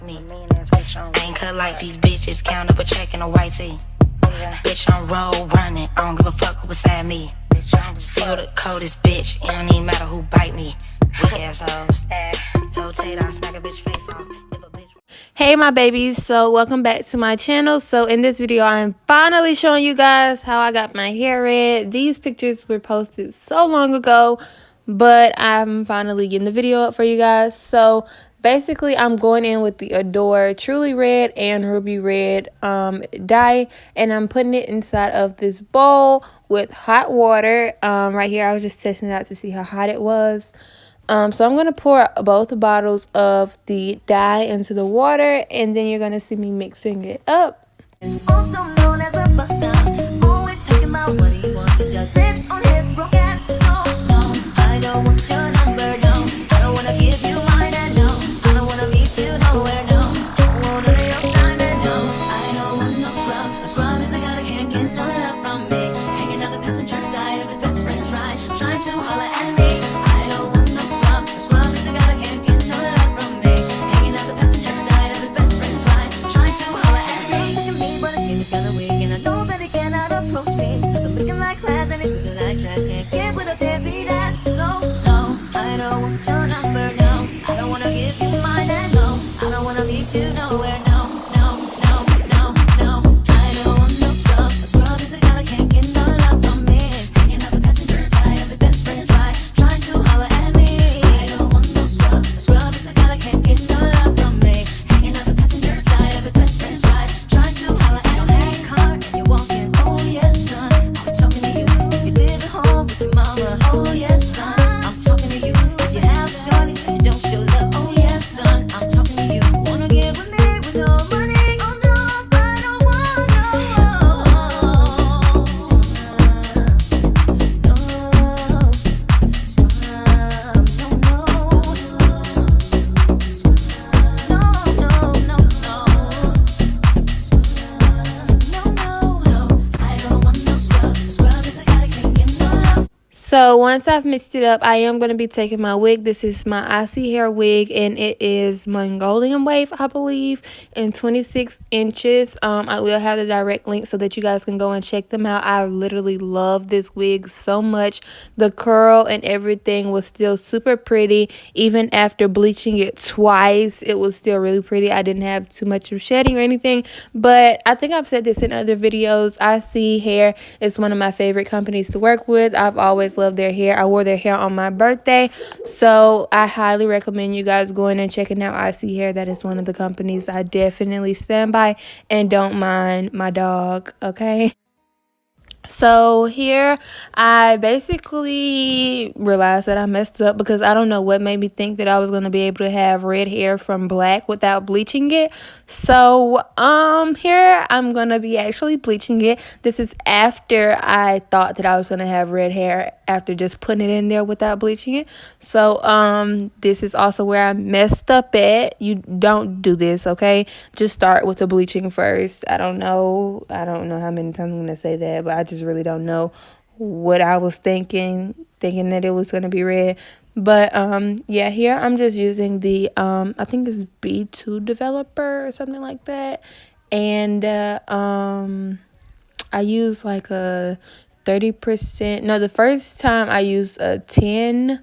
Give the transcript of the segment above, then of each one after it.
like me. Ain't cut like these bitches, count up a check in a white tee. Bitch, I'm roll running, I don't give a fuck who beside me. Still the coldest bitch, it don't even matter who bite me. Weak assholes. Told Tate I'll smack a bitch face off. Hey my babies, so welcome back to my channel. So in this video I'm finally showing you guys how I got my hair red. These pictures were posted so long ago, but I'm finally getting the video up for you guys. So basically I'm going in with the Adore Truly Red and Ruby Red dye, and I'm putting it inside of this bowl with hot water. Right here I was just testing it out to see how hot it was. So I'm going to pour both bottles of the dye into the water, and then you're going to see me mixing it up. Also known as a buster, always talking about what he wants to just sit on his broke ass. So no, I don't want your number, no. I don't want to give you mine, and no, I don't want to meet you nowhere, no. Don't want to be your time, and no, I don't want no scrub. A scrub is a guy that can't get no love from me. Hanging out the passenger side of his best friend's ride, trying to holler at me. So once I've mixed it up, I am going to be taking my wig. This is my ISEE hair wig, and it is Mongolian wave, I believe, in 26 inches. I will have the direct link so that you guys can go and check them out. I literally love this wig so much. The curl and everything was still super pretty. Even after bleaching it twice, it was still really pretty. I didn't have too much of shedding or anything, but I think I've said this in other videos. ISEE Hair is one of my favorite companies to work with. I've always loved their hair. I wore their hair on my birthday, so I highly recommend you guys going and checking out ISEE Hair. That is one of the companies I definitely stand by, and don't mind my dog, okay? So here I basically realized that I messed up because I don't know what made me think that I was going to be able to have red hair from black without bleaching it. So here I'm going to be actually bleaching it. This is after I thought that I was going to have red hair after just putting it in there without bleaching it. So this is also where I messed up at. You don't do this, okay? Just start with the bleaching first. I don't know how many times I'm going to say that, but I just really don't know what I was thinking that it was going to be red. But yeah, here I'm just using the I think it's B2 developer or something like that, and I use like a 30%. No, the first time I used a 10,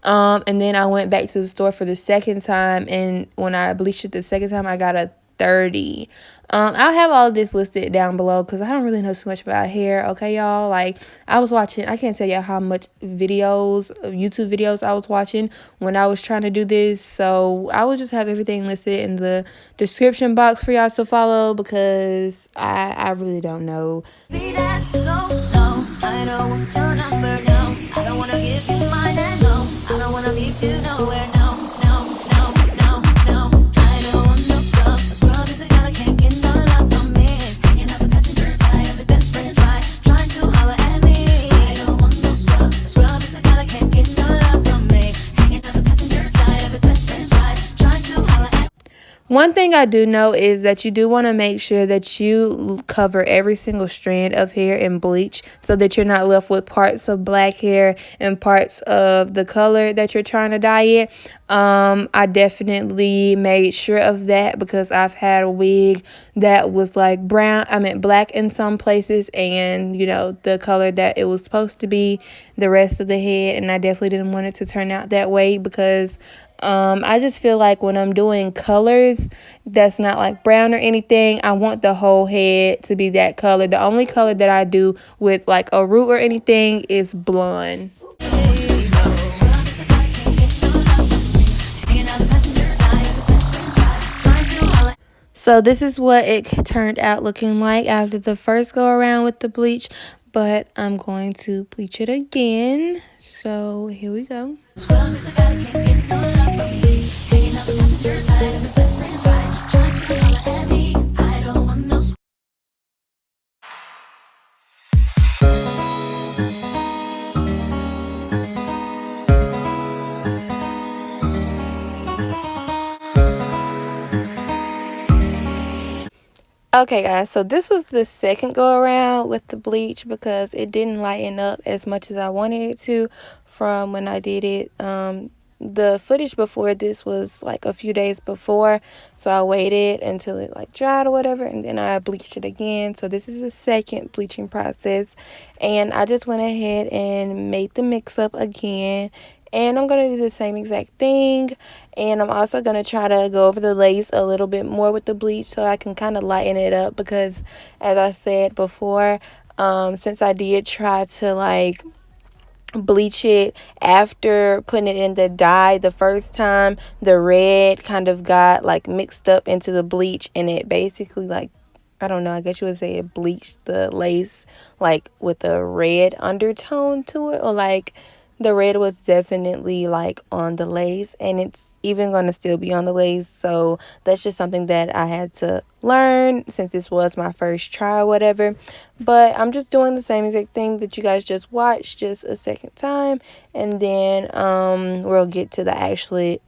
and then I went back to the store for the second time, and when I bleached it the second time I got a 30. I'll have all of this listed down below because I don't really know too much about hair, okay y'all? Like, I was watching, I can't tell y'all how much YouTube videos I was watching when I was trying to do this, so I will just have everything listed in the description box for y'all to follow because I really don't know. I don't want your number, no. I don't want to give you mine, and no, I don't want to meet you nowhere, no, no, no, no, no. I don't want no scrub. A scrub is a guy that can't get no love from me. Hanging out the passenger side of his best friend's ride, trying to holler at me. I don't want no scrub. A scrub is a guy that can't get no love from me. Hanging out the passenger side of his best friend's ride, trying to holler at me. One thing I do know is that you do want to make sure that you cover every single strand of hair in bleach so that you're not left with parts of black hair and parts of the color that you're trying to dye it. I definitely made sure of that because I've had a wig that was like black in some places, and you know, the color that it was supposed to be the rest of the head, and I definitely didn't want it to turn out that way because I just feel like when I'm doing colors that's not like brown or anything, I want the whole head to be that color. The only color that I do with like a root or anything is blonde. So this is what it turned out looking like after the first go around with the bleach, but I'm going to bleach it again. So here we go. Okay guys, so this was the second go around with the bleach because it didn't lighten up as much as I wanted it to from when I did it. The footage before this was like a few days before, so I waited until it like dried or whatever, and then I bleached it again. So this is the second bleaching process, and I just went ahead and made the mix up again, and I'm going to do the same exact thing. And I'm also going to try to go over the lace a little bit more with the bleach so I can kind of lighten it up because, as I said before, since I did try to like bleach it after putting it in the dye the first time, the red kind of got like mixed up into the bleach, and it basically like, I don't know, I guess you would say it bleached the lace like with a red undertone to it, or like the red was definitely like on the lace, and it's even going to still be on the lace. So that's just something that I had to learn since this was my first try or whatever. But I'm just doing the same exact thing that you guys just watched, just a second time, and then we'll get to the actual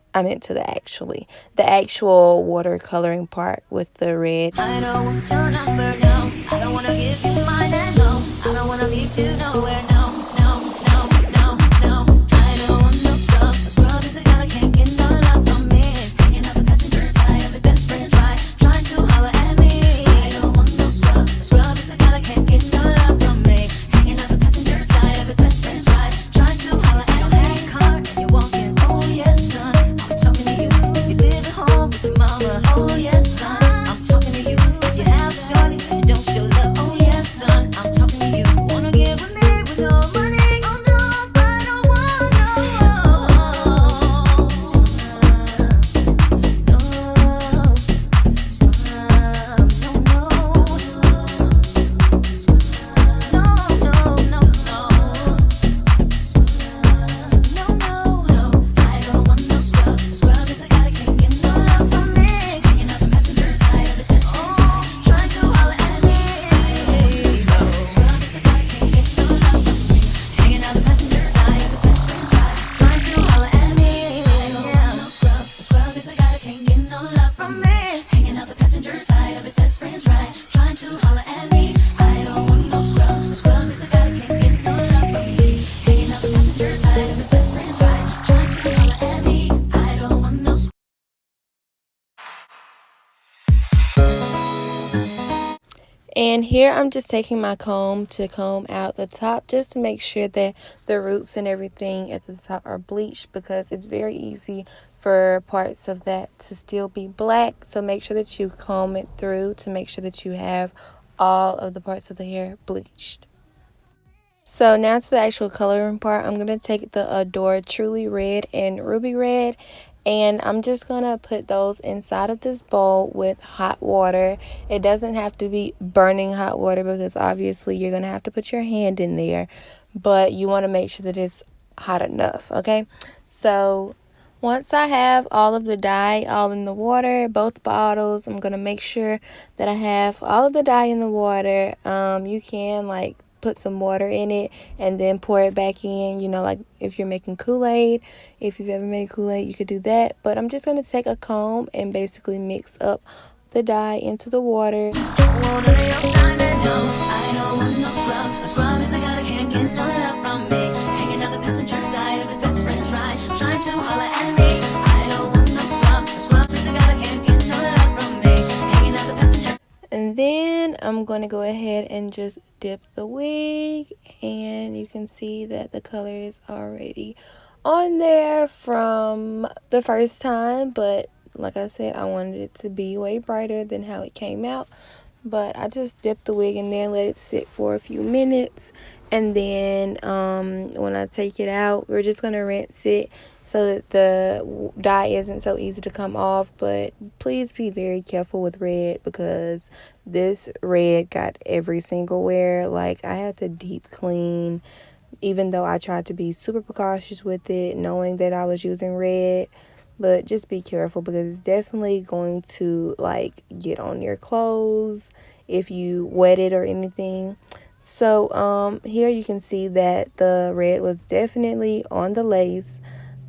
watercoloring part with the red. I don't want your number, no. I don't wanna give you mine, and no. I don't wanna leave you nowhere, no, no, no, no, no. I don't want no scrub. A scrub is a guy that can't get no love from me. Hanging out the passenger side of his best friend's ride, trying to holler at me. I don't want no scrub. A scrub is a guy that can't get no love from me. Hanging out the passenger side of his best friend's ride, trying to holler at me. Hey, car, and you're walking, oh yes, son. I'm talking to you. You live at home with your mama, oh yes, son. I'm talking to you. You have a shorty, but you don't show love, oh yes, son. I'm talking to you. Wanna get with me with no money? Oh no, I don't want no. No, I don't want no scrub. Scrub is a guy that can't get no love from me. Hanging out the passenger side of his best friend's ride, trying to holler at me. Scrub is a guy that can't get no love from me. Hanging out the passenger side of his best friend's ride, trying to holler at me. I don't want no scrub. Scrub is a guy that can't get no love from me. Hanging out the passenger side of his best friend's ride, trying to holler at me. I don't want no scrub. Scrub is a guy that can't get no love from me. Hanging out the passenger side of his best friend's ride, trying to holler at me. I don't want no scrub. And here I'm just taking my comb to comb out the top just to make sure that the roots and everything at the top are bleached, because it's very easy for parts of that to still be black. So make sure that you comb it through to make sure that you have all of the parts of the hair bleached. So now to the actual coloring part, I'm going to take the Adore Truly Red and Ruby Red, and I'm just going to put those inside of this bowl with hot water. It doesn't have to be burning hot water because obviously you're going to have to put your hand in there, but you want to make sure that it's hot enough, okay? So once I have all of the dye all in the water, both bottles, I'm going to make sure that I have all of the dye in the water. You can like put some water in it and then pour it back in, you know, like if you're making Kool-Aid. If you've ever made Kool-Aid, you could do that. But I'm just going to take a comb and basically mix up the dye into the water. And then I'm going to go ahead and just dip the wig, and you can see that the color is already on there from the first time, but like I said, I wanted it to be way brighter than how it came out. But I just dipped the wig in there, let it sit for a few minutes, and then when I take it out, we're just going to rinse it so that the dye isn't so easy to come off. But please be very careful with red, because this red got every single wear. Like, I had to deep clean, even though I tried to be super precautious with it, knowing that I was using red. But just be careful, because it's definitely going to like get on your clothes if you wet it or anything. So here you can see that the red was definitely on the lace.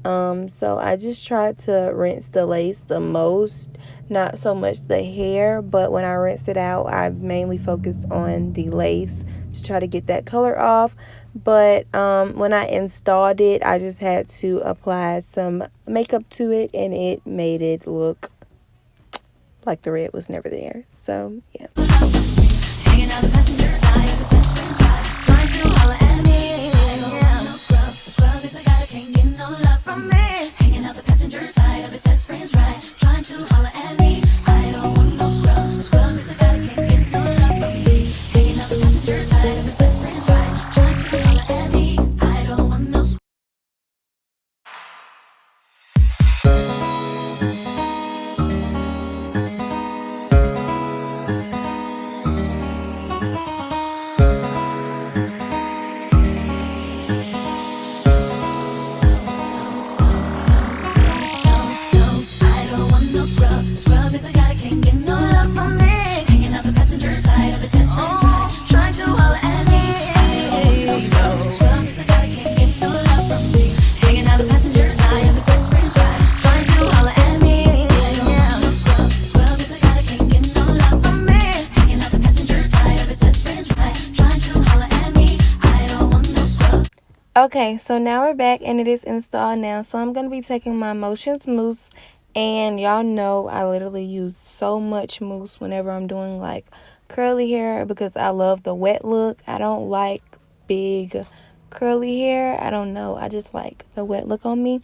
So I just tried to rinse the lace the most, not so much the hair, but when I rinsed it out, I mainly focused on the lace to try to get that color off. But when I installed it, I just had to apply some makeup to it, and it made it look like the red was never there. So yeah. Okay, so now we're back and it is installed now. So I'm going to be taking my Motions mousse, and y'all know I literally use so much mousse whenever I'm doing like curly hair, because I love the wet look. I don't like big curly hair. I don't know. I just like the wet look on me.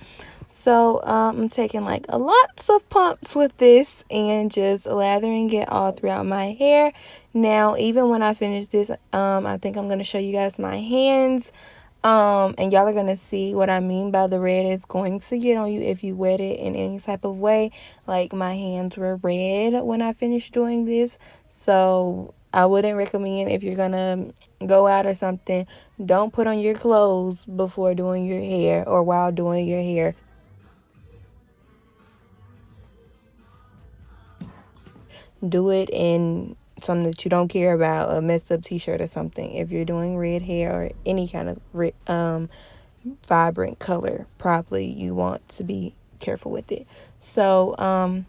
So I'm taking like a lots of pumps with this and just lathering it all throughout my hair. Now, even when I finish this, I think I'm going to show you guys my hands. And y'all are going to see what I mean by the red is going to get on you if you wet it in any type of way. Like, my hands were red when I finished doing this. So I wouldn't recommend, if you're going to go out or something, don't put on your clothes before doing your hair or while doing your hair. Do it in something that you don't care about, a messed up t-shirt or something. If you're doing red hair or any kind of vibrant color, probably you want to be careful with it. So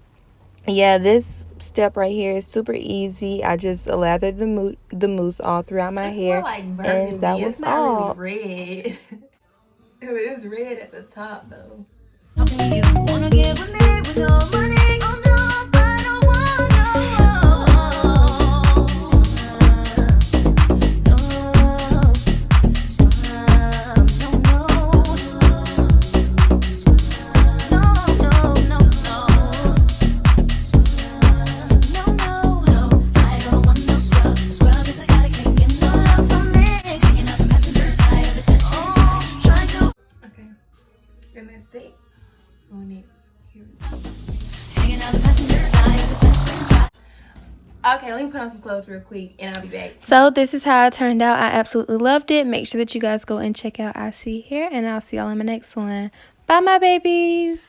yeah, this step right here is super easy. I just lathered the mousse all throughout my hair, like and that was it's not all. really red. It is red at the top though. You wanna get with me with no money? Oh no, I don't wanna. Okay. And it's thick on it. Here. Okay, let me put on some clothes real quick and I'll be back. So this is how it turned out. I absolutely loved it. Make sure that you guys go and check out ISEE Hair, and I'll see y'all in my next one. Bye, my babies.